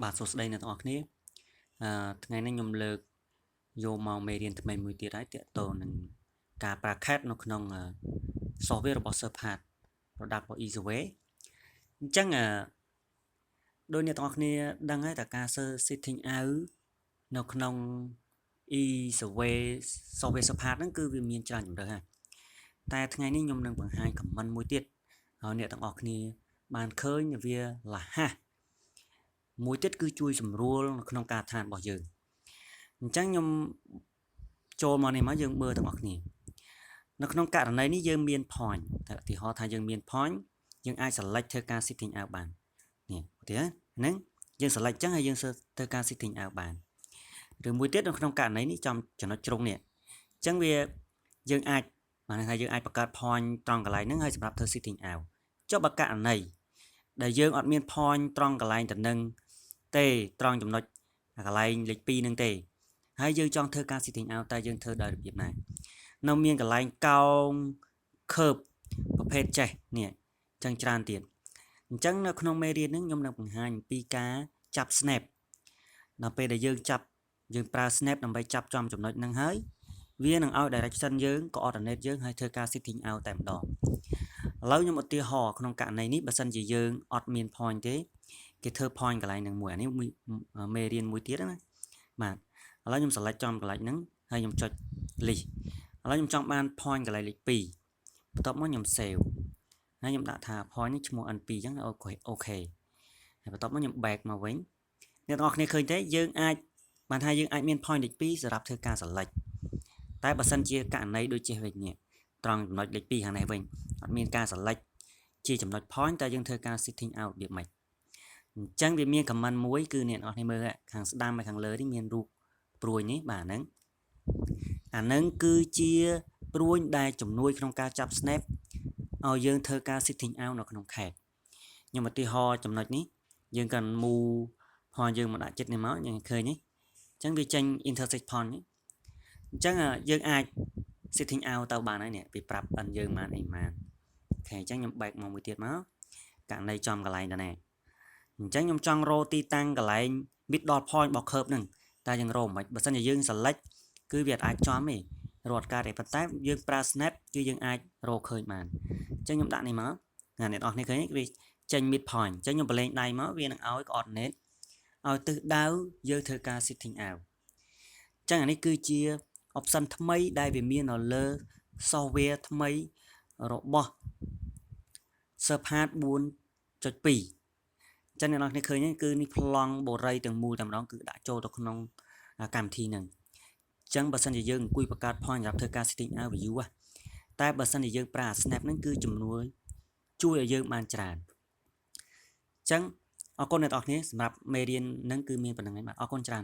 បាទសួស្តីអ្នកទាំងអស់គ្នាថ្ងៃនេះខ្ញុំលើកយកមកមេរៀនថ្មីមួយទៀតហើយទាក់ទងនឹងការប្រើ CAD នៅក្នុង software របស់ Surpad product របស់ Easyway អញ្ចឹងដោយអ្នកទាំងអស់គ្នាដឹងហើយតើការ setting out នៅក្នុង Easyway software Surpad ហ្នឹងគឺវាមានច្រើនជម្រើសហើយតែថ្ងៃនេះខ្ញុំនឹងបង្ហាញ comment មួយទៀតហើយអ្នកទាំងអស់គ្នាបានឃើញវាលះហាស់មួយទៀតគឺជួយសម្រួលនៅក្នុងការឋានរបស់យើងអញ្ចឹងខ្ញុំចូលមកនេះមកយើងមើលទាំងអស់គ្នានៅក្នុងករណីនេះយើងមាន point តែឧទាហរណ៍ថាយើងមាន point យើងអាច select ធ្វើការ setting out បាននេះឧទាហរណ៍ហ្នឹងយើង select ចឹងហើយយើងធ្វើការ setting out បានឬមួយទៀតនៅក្នុងករណីនេះចំចំណុចជ្រុងនេះអញ្ចឹងវាយើងអាចបានថាយើងអាចបង្កើត point ត្រង់កន្លែងហ្នឹងហើយសម្រាប់ធ្វើ setting out ចុះបើករណីដែលយើងអត់មាន point ត្រង់កន្លែងទៅនឹងទេត្រង់ចំណុចកន្លែងលេខ2ហ្នឹងទេហើយយើងចង់ធ្វើការ setting out តែយើងធ្វើដោយរបៀបណានៅមានកន្លែងកោង curve ប្រភេទចេះនេះចឹងច្រើនទៀតអញ្ចឹងនៅក្នុងមេរៀនហ្នឹងខ្ញុំនឹងបង្ហាញអំពីការចាប់ snap ដល់ពេលដែលយើងប្រើ snap ដើម្បីចាប់ចំចំណុចហ្នឹងហើយវានឹងឲ្យ direction យើង coordinate យើងហើយធ្វើការ setting out តែម្ដងឥឡូវខ្ញុំឧទាហរណ៍ក្នុងករណីនេះបើសិនជាយើងអត់មាន point ទេគេធ្វើ point កន្លែងហ្នឹងមួយអានេះមេរៀនមួយទៀតណាបាទឥឡូវខ្ញុំ select ចំកន្លែងហ្នឹងហើយខ្ញុំចុច list ឥឡូវខ្ញុំចង់បាន point កន្លែងលេខ2បន្ទាប់មកខ្ញុំ save ហើយខ្ញុំដាក់ថា point នេះឈ្មោះ n2 អញ្ចឹងអូខេហើយបន្ទាប់មកខ្ញុំ back មកវិញអ្នកទាំងអស់គ្នាឃើញទេយើងអាចបានថាយើងអាចមាន point លេខ2សម្រាប់ធ្វើការ select តែបើសិនជាករណីដូចជាវិញនេះត្រង់ចំណុចលេខ2ខាងនេះវិញអត់មានការ select ជាចំណុច point តែយើងធ្វើការ setting out វាមិនអញ្ចឹងវាមាន comment មួយគឺអ្នកនរគ្នាមើលខាងស្ដាំហើយខាងលើនេះមានរូបព្រួយនេះបាទហ្នឹងអាហ្នឹងគឺជាព្រួយដែលជំនួយក្នុងការចាប់ snap ឲ្យយើងធ្វើការ setting out នៅក្នុង CAD ខ្ញុំឧទាហរណ៍ចំណុចនេះយើងកាន់ move point យើងមកដាក់ចិត្តនេះមកយើងឃើញនេះអញ្ចឹងវាចេញ intersect point នេះអញ្ចឹងយើងអាច setting out ទៅបានហើយនេះវាប្រាប់បានយើងបានអីបានអូខេអញ្ចឹងខ្ញុំ back មកមួយទៀតមកករណីចំកន្លែងទៅណាអញ្ចឹងខ្ញុំចង់រកទីតាំងកន្លែង middle point របស់ curve ហ្នឹងតែយើងរកមិនបើសិនជាយើង select គឺវាអាចចំទេរត់ការទេប៉ុន្តែយើងប្រើ snap គឺយើងអាចរកឃើញបានអញ្ចឹងខ្ញុំដាក់នេះមកអ្នកនរគ្នាឃើញវាចេញ mid point អញ្ចឹងខ្ញុំបលែងដៃមកវានឹងឲ្យ coordinate ឲ្យទិសដៅយើងធ្វើការ setting out អញ្ចឹងអានេះគឺជា option ថ្មីដែលវាមាននៅលើ software ថ្មីរបស់ Surpad 4.2 ចឹងអ្នកនរគ្នាឃើញគឺនេះប្លង់បូរីទាំងមូលតែម្ដងគឺដាក់ចូលទៅក្នុងកម្មវិធីហ្នឹងអញ្ចឹងបើសិនជាយើងអង្គុយបង្កើត point សម្រាប់ធ្វើការ setting out view តែបើសិនជាយើងប្រើ snap ហ្នឹងគឺជំនួយជួយឲ្យយើងបានច្រើនអញ្ចឹងអរគុណអ្នកនរគ្នាសម្រាប់មេរៀនហ្នឹងគឺមានប៉ុណ្្នឹងហើយបាទអរគុណច្រើន